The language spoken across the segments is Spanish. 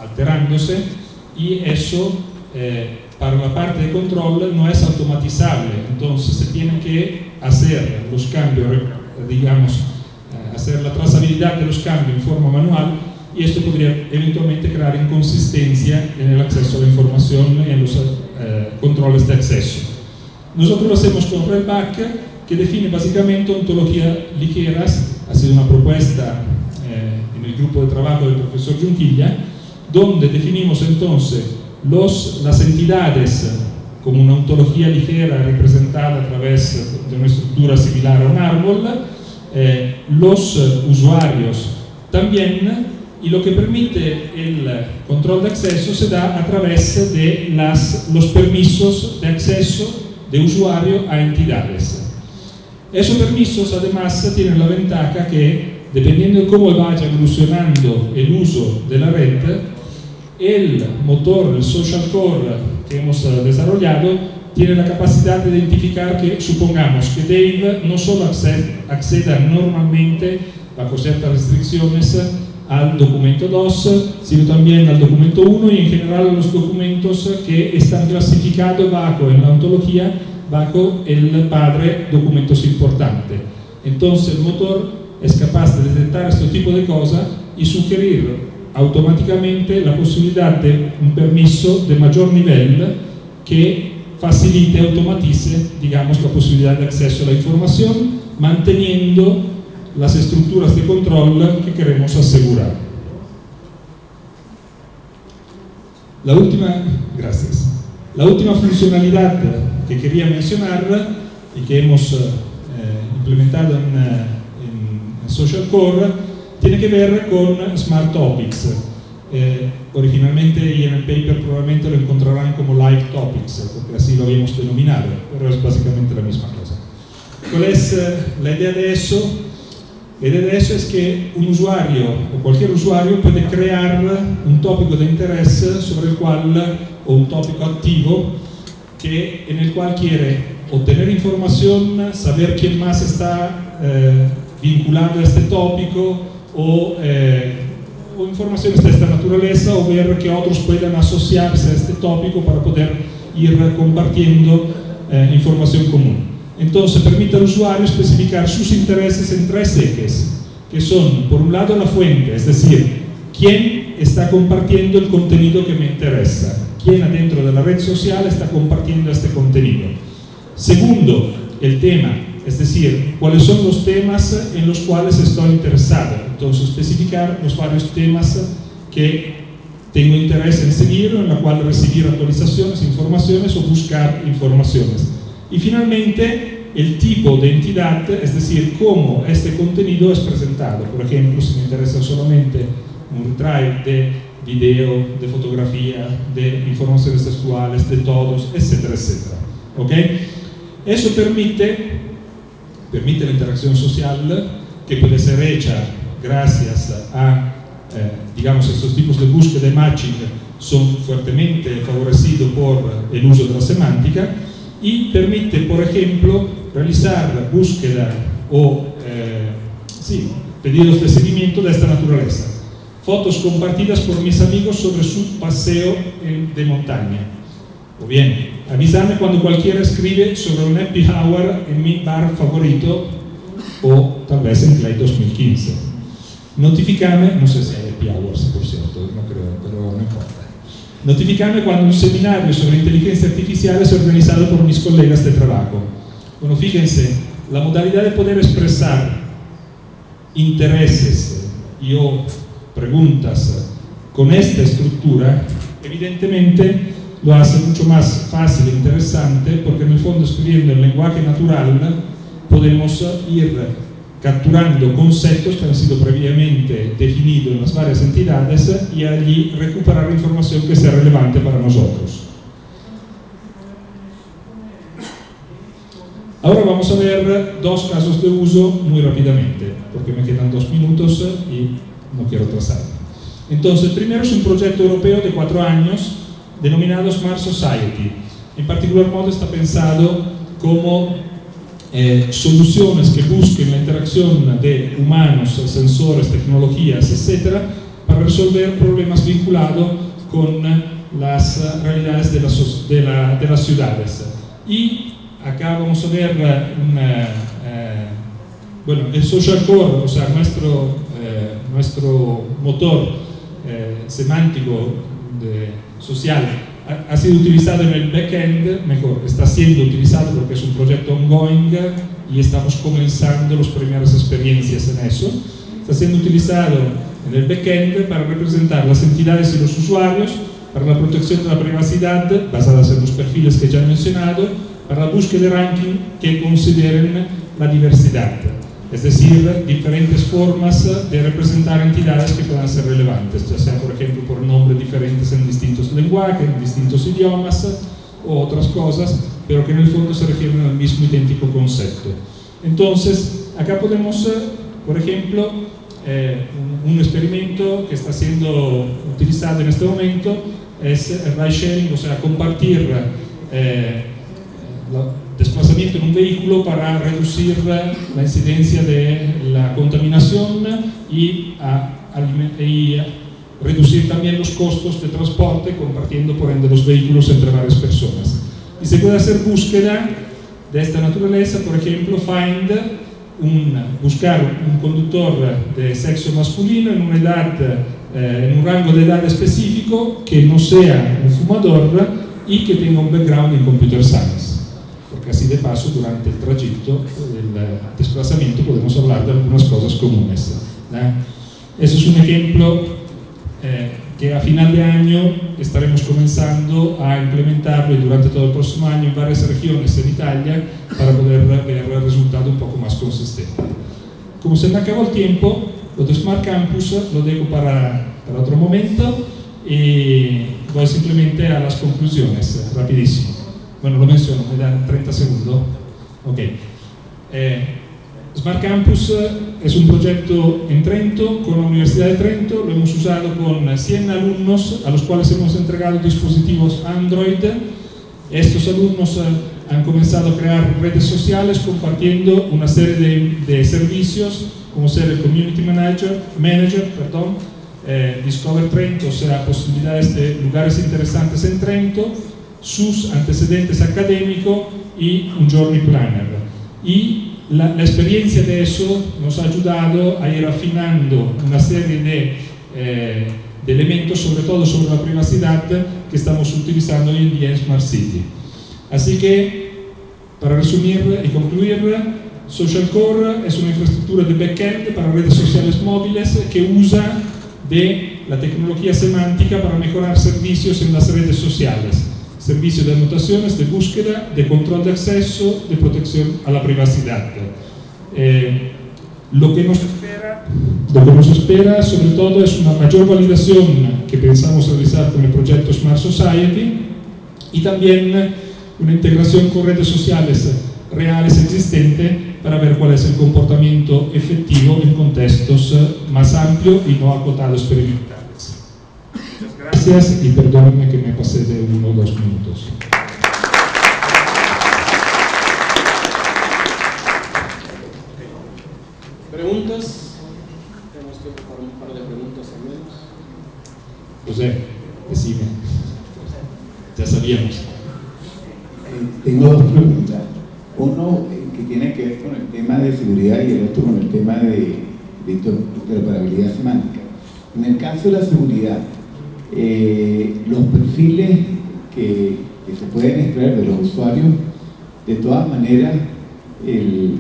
alterándose, y eso para la parte de control no es automatizable. Entonces se tienen que hacer los cambios, digamos, hacer la trazabilidad de los cambios en forma manual, y esto podría eventualmente crear inconsistencia en el acceso a la información y en los controles de acceso. Nosotros lo hacemos con Redback, que define básicamente ontología ligeras. Ha sido una propuesta en el grupo de trabajo del profesor Giunquilla, donde definimos entonces las entidades como una ontología ligera representada a través de una estructura similar a un árbol, los usuarios también, y lo que permite el control de acceso se da a través de los permisos de acceso de usuario a entidades. Esos permisos además tienen la ventaja que, dependiendo de cómo vaya evolucionando el uso de la red, el motor, el social core que hemos desarrollado, tiene la capacidad de identificar que, supongamos que Dave no solo acceda normalmente, bajo ciertas restricciones, al documento 2, sino también al documento 1 y en general a los documentos que están clasificados en la ontología bajo el padre documentos importantes. Entonces el motor es capaz de detectar este tipo de cosas y sugerir automáticamente la posibilidad de un permiso de mayor nivel que facilite, automatice, digamos, la posibilidad de acceso a la información, manteniendo las estructuras de control que queremos asegurar. La última funcionalidad que quería mencionar y que hemos implementado en Social Core tiene que ver con Smart Topics. Originalmente y en el paper probablemente lo encontrarán como Live Topics, porque así lo habíamos denominado, pero es básicamente la misma cosa. ¿Cuál es la idea de eso? La idea de eso es que un usuario o cualquier usuario puede crear un tópico de interés sobre el cual, o un tópico activo en el cual quiere obtener información, saber quién más está vinculado a este tópico o informaciones de esta naturaleza, o ver que otros puedan asociarse a este tópico para poder ir compartiendo información común. Entonces permite al usuario especificar sus intereses en 3 ejes, que son, por un lado, la fuente, es decir, quién está compartiendo el contenido que me interesa, quién adentro de la red social está compartiendo este contenido. Segundo, el tema, es decir, cuáles son los temas en los cuales estoy interesado. Entonces especificar los varios temas que tengo interés en seguir, en la cual recibir actualizaciones, informaciones o buscar informaciones. Y finalmente, el tipo de entidad, es decir, cómo este contenido es presentado. Por ejemplo, si me interesa solamente un drive de video, de fotografía, de informaciones textuales, de todos, etcétera, etcétera. ¿Ok? Eso permite la interacción social, que puede ser hecha gracias a, digamos, estos tipos de búsqueda de matching son fuertemente favorecidos por el uso de la semántica, y permite, por ejemplo, realizar búsqueda o pedidos de seguimiento de esta naturaleza. Fotos compartidas por mis amigos sobre su paseo de montaña. O bien, avisarme cuando cualquiera escribe sobre un happy hour en mi bar favorito, o tal vez en Clay 2015. Notificarme, no sé si hay happy hours, por cierto, no creo, pero no importa. Notificarme cuando un seminario sobre inteligencia artificial es organizado por mis colegas de trabajo. Bueno, fíjense, la modalidad de poder expresar intereses y o preguntas con esta estructura, evidentemente lo hace mucho más fácil e interesante, porque en el fondo, escribiendo en lenguaje natural, podemos ir capturando conceptos que han sido previamente definidos en las varias entidades y allí recuperar información que sea relevante para nosotros. Ahora vamos a ver 2 casos de uso muy rápidamente, porque me quedan 2 minutos y no quiero atrasarme. Entonces, primero es un proyecto europeo de 4 años denominado Smart Society. En particular modo está pensado como soluciones que busquen la interacción de humanos, sensores, tecnologías, etc., para resolver problemas vinculados con las realidades de las ciudades. Y acá vamos a ver el social core, o sea, nuestro motor semántico social ha sido utilizado en el backend, mejor, está siendo utilizado porque es un proyecto ongoing y estamos comenzando las primeras experiencias en eso. Está siendo utilizado en el backend para representar las entidades y los usuarios, para la protección de la privacidad, basadas en los perfiles que ya he mencionado, para la búsqueda de ranking que consideren la diversidad, es decir, diferentes formas de representar entidades que puedan ser relevantes, ya sea, por ejemplo, por nombres diferentes en distintos lenguajes, en distintos idiomas o otras cosas, pero que en el fondo se refieren al mismo idéntico concepto. Entonces, acá podemos, por ejemplo, un experimento que está siendo utilizado en este momento es el ride sharing, o sea, compartir desplazamiento en un vehículo para reducir la incidencia de la contaminación y reducir también los costos de transporte, compartiendo por ende los vehículos entre varias personas. Y se puede hacer búsqueda de esta naturaleza, por ejemplo, buscar un conductor de sexo masculino en una edad, en un rango de edad específico, que no sea un fumador y que tenga un background en computer science. Porque así de paso, durante el trayecto del desplazamiento, podemos hablar de algunas cosas comunes. Eso es un ejemplo que a final de año estaremos comenzando a implementarlo, y durante todo el próximo año en varias regiones en Italia, para poder ver el resultado un poco más consistente. Como se me acabó el tiempo, lo de Smart Campus lo dejo para otro momento y voy simplemente a las conclusiones, rapidísimo. Bueno, lo menciono, me dan 30 segundos. Ok. Smart Campus es un proyecto en Trento, con la Universidad de Trento. Lo hemos usado con 100 alumnos a los cuales hemos entregado dispositivos Android. Estos alumnos han comenzado a crear redes sociales compartiendo una serie de servicios, como ser el Community Manager, Discover Trento, o sea, posibilidades de lugares interesantes en Trento, sus antecedentes académicos y un Journey Planner. Y la experiencia de eso nos ha ayudado a ir afinando una serie de elementos, sobre todo sobre la privacidad, que estamos utilizando hoy en día en Smart City. Así que, para resumir y concluir, Social Core es una infraestructura de backend para redes sociales móviles que usa de la tecnología semántica para mejorar servicios en las redes sociales. Servicio de anotaciones, de búsqueda, de control de acceso, de protección a la privacidad. Lo que nos espera sobre todo es una mayor validación que pensamos realizar con el proyecto Smart Society, y también una integración con redes sociales reales existentes para ver cuál es el comportamiento efectivo en contextos más amplios y no acotados experimentales. Gracias y perdónenme que me pasé de 1 o 2 minutos. ¿Preguntas? Tenemos tiempo para un par de preguntas al menos. José, decime. Ya sabíamos. Tengo 2 preguntas. Uno que tiene que ver con el tema de seguridad y el otro con el tema de interoperabilidad semántica. En el caso de la seguridad, los perfiles que se pueden extraer de los usuarios, de todas maneras,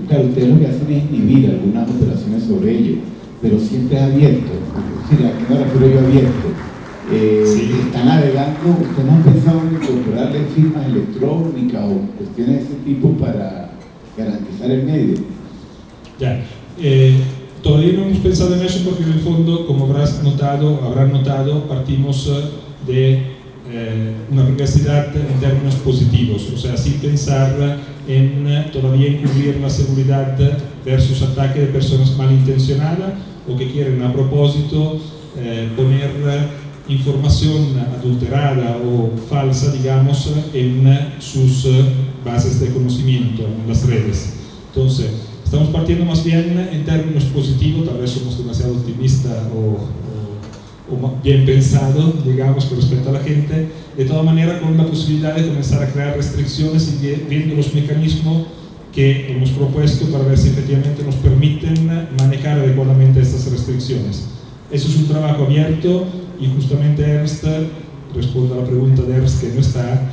claro, ustedes lo que hacen es inhibir algunas operaciones sobre ellos, pero siempre es abierto. Es decir, ¿a qué me refiero yo abierto? Sí. Están navegando, ustedes no han pensado en incorporarle firmas electrónicas o cuestiones de ese tipo para garantizar el medio. Ya, todavía no hemos pensado en eso porque en el fondo, como habrán notado, partimos de una privacidad en términos positivos, o sea, sin pensar en todavía incluir la seguridad versus ataque de personas malintencionadas o que quieren a propósito poner información adulterada o falsa, digamos, en sus bases de conocimiento, en las redes. Entonces, estamos partiendo más bien en términos positivos, tal vez somos demasiado optimistas como bien pensado, digamos, con respecto a la gente, de todas maneras con la posibilidad de comenzar a crear restricciones y viendo los mecanismos que hemos propuesto para ver si efectivamente nos permiten manejar adecuadamente estas restricciones. Eso es un trabajo abierto y justamente Ernst, respondo a la pregunta de Ernst que no está,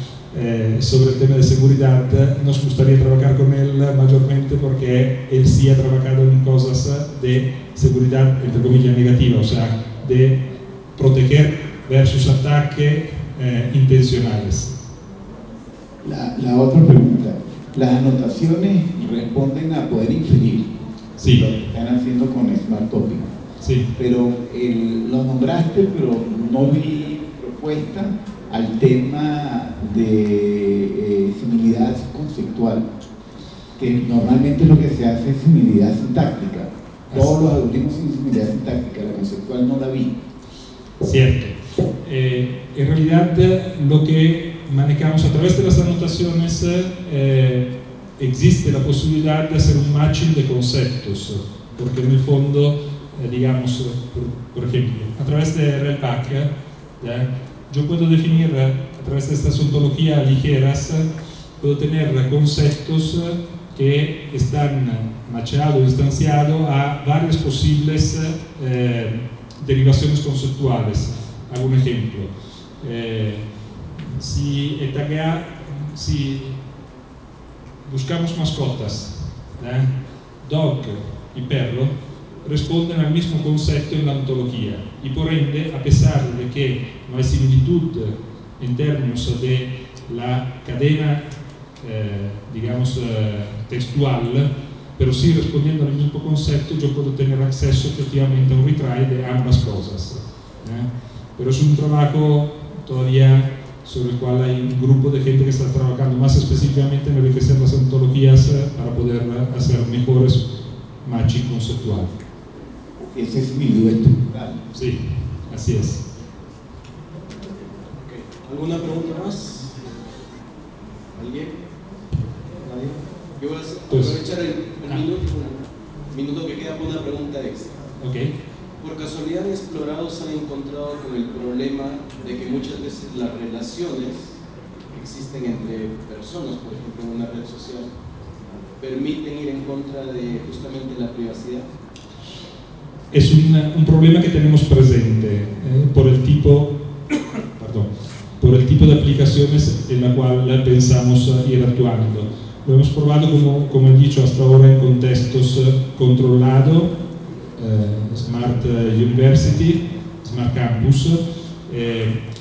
sobre el tema de seguridad, nos gustaría trabajar con él mayormente porque él sí ha trabajado en cosas de seguridad, entre comillas, negativa, o sea, de proteger versus ataques intencionales. La otra pregunta, las anotaciones responden a poder inferir, sí, lo que están haciendo con Smart Topic, sí, pero lo nombraste, pero no vi propuesta al tema de similidad conceptual, que normalmente lo que se hace es similidad sintáctica. Todos los algoritmos sin similidad sintáctica, la conceptual no la vi. Cierto. En realidad lo que manejamos a través de las anotaciones, existe la posibilidad de hacer un matching de conceptos, porque en el fondo, digamos, por ejemplo, a través de RELPAC, yo puedo definir a través de estas ontologías ligeras, puedo tener conceptos que están macheados, distanciados a varias posibles derivaciones conceptuales. Hago un ejemplo. Si buscamos mascotas, dog y perro responden al mismo concepto en la ontología y por ende, a pesar de que no hay similitud en términos de la cadena, digamos, textual, pero sí respondiendo al mismo concepto, yo puedo tener acceso efectivamente a un retry de ambas cosas. Pero es un trabajo todavía sobre el cual hay un grupo de gente que está trabajando más específicamente en enriquecer las ontologías para poder hacer mejores matching conceptual. Ese es similitud estructural. Sí, así es. Okay. ¿Alguna pregunta más? ¿Alguien? ¿Nadie? Yo voy a aprovechar el minuto que queda por una pregunta extra. Okay. Por casualidad en Explorados se han encontrado con el problema de que muchas veces las relaciones que existen entre personas, por ejemplo en una red social, permiten ir en contra de justamente la privacidad. Es un problema que tenemos presente por el tipo de aplicaciones en la cual pensamos ir actuando. Lo hemos probado, como he dicho hasta ahora, en contextos controlados, Smart University, Smart Campus.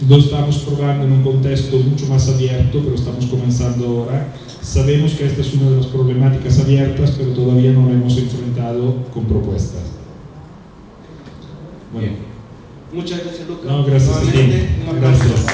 Lo estamos probando en un contexto mucho más abierto, pero estamos comenzando ahora. Sabemos que esta es una de las problemáticas abiertas, pero todavía no la hemos enfrentado con propuestas. Bueno. Bien. Muchas gracias, Luca. No, gracias a ti. Gracias.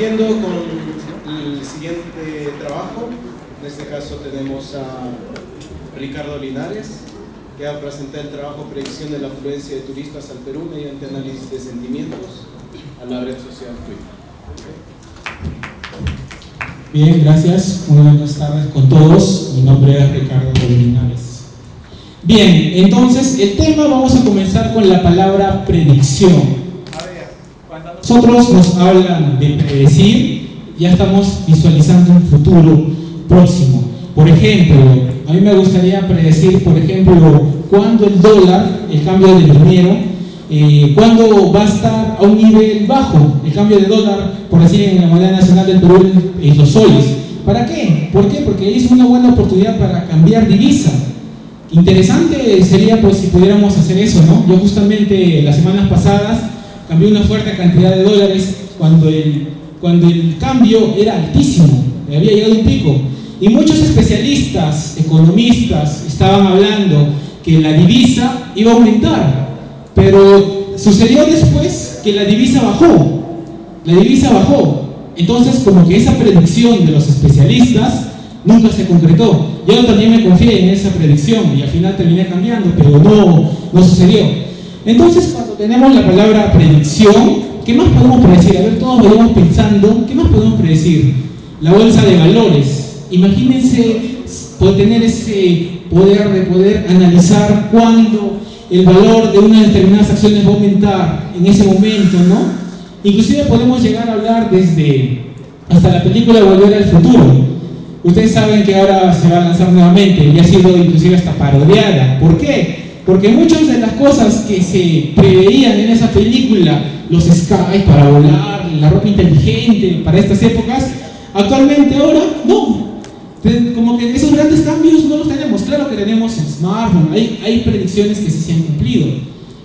Siguiendo con el siguiente trabajo, en este caso tenemos a Ricardo Linares, que va a presentar el trabajo Predicción de la afluencia de turistas al Perú mediante análisis de sentimientos a la red social Twitter. Bien, gracias. Muy buenas tardes con todos. Mi nombre es Ricardo Linares. Bien, entonces el tema, vamos a comenzar con la palabra predicción. Nosotros nos hablan de predecir, ya estamos visualizando un futuro próximo. Por ejemplo, a mí me gustaría predecir, por ejemplo, cuándo el dólar, el cambio del dinero, cuándo va a estar a un nivel bajo, el cambio de dólar, por decir en la moneda nacional del Perú, los soles. ¿Para qué? ¿Por qué? Porque es una buena oportunidad para cambiar divisa. Interesante sería pues si pudiéramos hacer eso, ¿no? Yo justamente las semanas pasadas cambié una fuerte cantidad de dólares cuando el cambio era altísimo, había llegado a un pico. Y muchos especialistas, economistas, estaban hablando que la divisa iba a aumentar, pero sucedió después que la divisa bajó. Entonces, como que esa predicción de los especialistas nunca se concretó. Yo también me confié en esa predicción y al final terminé cambiando, pero no sucedió. Entonces, cuando tenemos la palabra predicción, ¿qué más podemos predecir? A ver, todos vayamos pensando, ¿qué más podemos predecir? La bolsa de valores. Imagínense tener ese poder de poder analizar cuándo el valor de unas determinadas acciones va a aumentar en ese momento, ¿no? Inclusive podemos llegar a hablar desde hasta la película Volver al Futuro. Ustedes saben que ahora se va a lanzar nuevamente y ha sido inclusive hasta parodiada. ¿Por qué? Porque muchas de las cosas que se preveían en esa película, los skies para volar, la ropa inteligente para estas épocas, actualmente ahora no. Como que esos grandes cambios no los tenemos. Claro que tenemos el smartphone, hay predicciones que sí se han cumplido.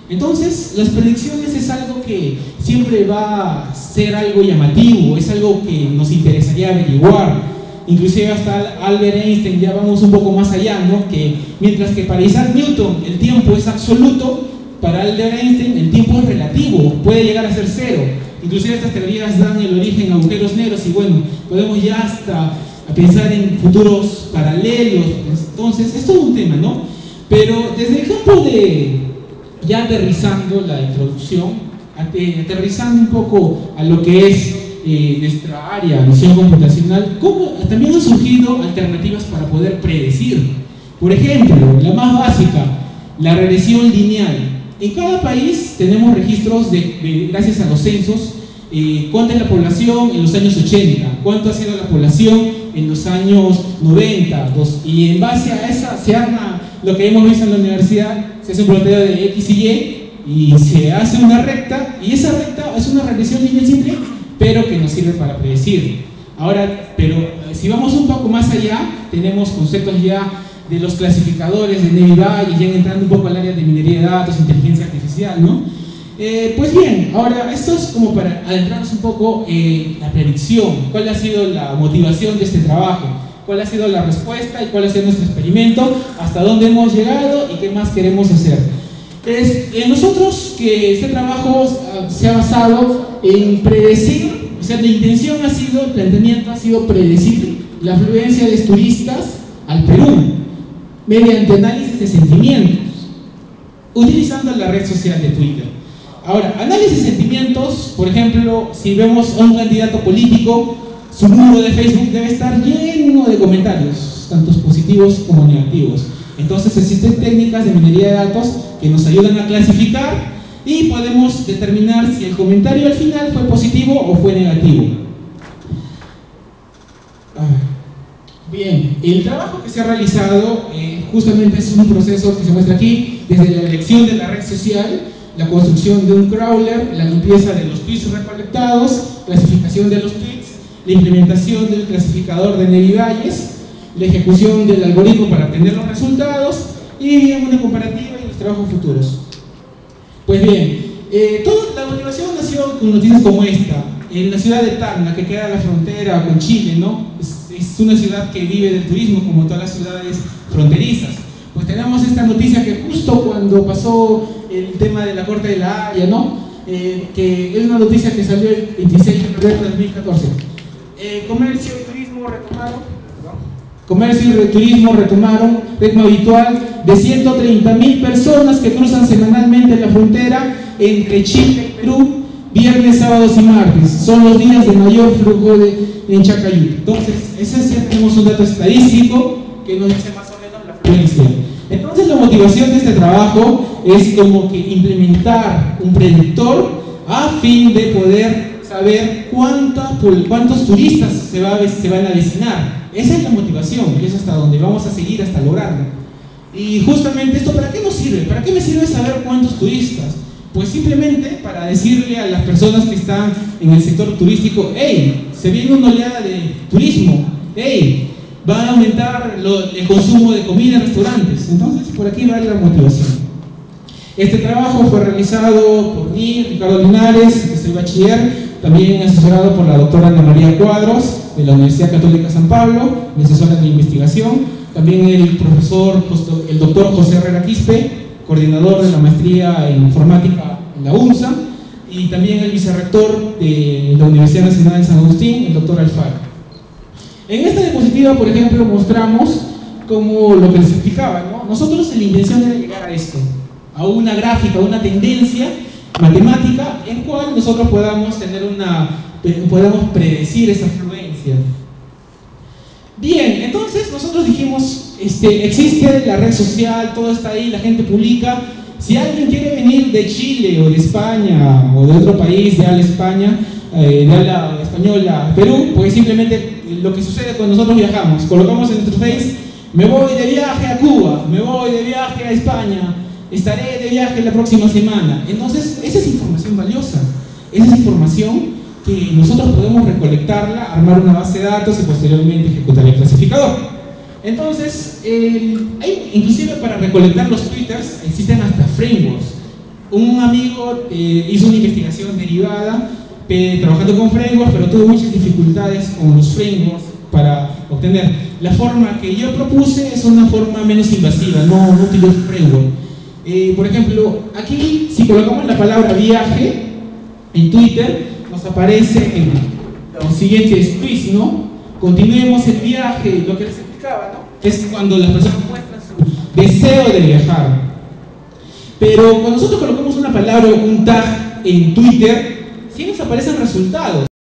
Entonces, las predicciones es algo que siempre va a ser algo llamativo, es algo que nos interesaría averiguar. Inclusive hasta Albert Einstein ya vamos un poco más allá, ¿no? Que mientras que para Isaac Newton el tiempo es absoluto, para Albert Einstein el tiempo es relativo, puede llegar a ser cero. Inclusive estas teorías dan el origen a agujeros negros y bueno, podemos ya hasta a pensar en futuros paralelos. Entonces, es todo un tema, ¿no? Pero desde el campo de, ya aterrizando la introducción, aterrizando un poco a lo que es nuestra área, noción computacional, ¿cómo también han surgido alternativas para poder predecir? Por ejemplo, la más básica, la regresión lineal. En cada país tenemos registros gracias a los censos, cuánta es la población en los años 80, cuánto ha sido la población en los años 90, y en base a esa se arma lo que hemos visto en la universidad, se hace un ploteo de X y Y se hace una recta, y esa recta es una regresión lineal simple, pero que nos sirve para predecir. Ahora, pero si vamos un poco más allá, tenemos conceptos ya de los clasificadores de Neville-Bayes, ya entrando un poco al área de minería de datos, inteligencia artificial, ¿no? Pues bien, ahora esto es como para adentrarnos un poco en la predicción. ¿Cuál ha sido la motivación de este trabajo? ¿Cuál ha sido la respuesta y cuál ha sido nuestro experimento? ¿Hasta dónde hemos llegado y qué más queremos hacer? Nosotros que este trabajo se ha basado en predecir, o sea, la intención ha sido, el planteamiento ha sido predecir la afluencia de turistas al Perú mediante análisis de sentimientos, utilizando la red social de Twitter. Ahora, análisis de sentimientos, por ejemplo, si vemos a un candidato político, su muro de Facebook debe estar lleno de comentarios, tanto positivos como negativos. Entonces existen técnicas de minería de datos que nos ayudan a clasificar y podemos determinar si el comentario al final fue positivo o fue negativo. Bien, el trabajo que se ha realizado justamente es un proceso que se muestra aquí, desde la elección de la red social, la construcción de un crawler, la limpieza de los tweets recolectados, clasificación de los tweets, la implementación del clasificador de Neville-Bayes, la ejecución del algoritmo para obtener los resultados y una comparativa y los trabajos futuros. Pues bien, toda la motivación nació con noticias como esta, en la ciudad de Tacna, que queda en la frontera con Chile, ¿no? Es una ciudad que vive del turismo como todas las ciudades fronterizas. Pues tenemos esta noticia que justo cuando pasó el tema de la Corte de la Haya, ¿no? Que es una noticia que salió el 26 de febrero de 2014. Comercio y turismo retomaron ritmo habitual de 130.000 personas que cruzan semanalmente la frontera entre Chile y Perú, viernes, sábados y martes. Son los días de mayor flujo en Chacayuta. Entonces, tenemos un dato estadístico que nos dice más o menos la frecuencia. Entonces, la motivación de este trabajo es como que implementar un predictor a fin de poder saber cuántos turistas se van a destinar. Esa es la motivación y es hasta donde vamos a seguir hasta lograrlo. Y justamente esto, ¿para qué nos sirve? ¿Para qué me sirve saber cuántos turistas? Pues simplemente para decirle a las personas que están en el sector turístico: hey, se viene una oleada de turismo, hey, va a aumentar el consumo de comida en restaurantes. Entonces, por aquí va la motivación. Este trabajo fue realizado por mí, Ricardo Linares, que soy bachiller, también asesorado por la doctora Ana María Cuadros, de la Universidad Católica San Pablo, mi asesora de investigación, también el doctor José Herrera Quispe, coordinador de la maestría en informática en la UNSA, y también el vicerrector de la Universidad Nacional de San Agustín, el doctor Alfaro. En esta diapositiva, por ejemplo, mostramos como lo que les explicaba, ¿no? Nosotros la intención era llegar a esto, a una gráfica, a una tendencia matemática en cual nosotros podamos predecir esa afluencia. Bien, entonces nosotros dijimos, existe la red social, todo está ahí, la gente publica. Si alguien quiere venir de Chile o de España o de otro país, de habla España, de habla española, Perú, pues simplemente lo que sucede cuando nosotros viajamos, colocamos en nuestro Face: me voy de viaje a Cuba, me voy de viaje a España, estaré de viaje la próxima semana. Entonces, esa es información valiosa, esa es información que nosotros podemos recolectarla, armar una base de datos y posteriormente ejecutar el clasificador. Entonces, inclusive para recolectar los twitters existen hasta frameworks. Un amigo hizo una investigación derivada trabajando con frameworks, pero tuvo muchas dificultades con los frameworks para obtener. La forma que yo propuse es una forma menos invasiva, no utilizo framework. Por ejemplo, aquí si colocamos la palabra viaje en Twitter, nos aparece en los siguientes tweets, ¿no? Continuemos el viaje, lo que les explicaba, ¿no? Es cuando las personas muestran su deseo de viajar. Pero cuando nosotros colocamos una palabra o un tag en Twitter, sí nos aparecen resultados.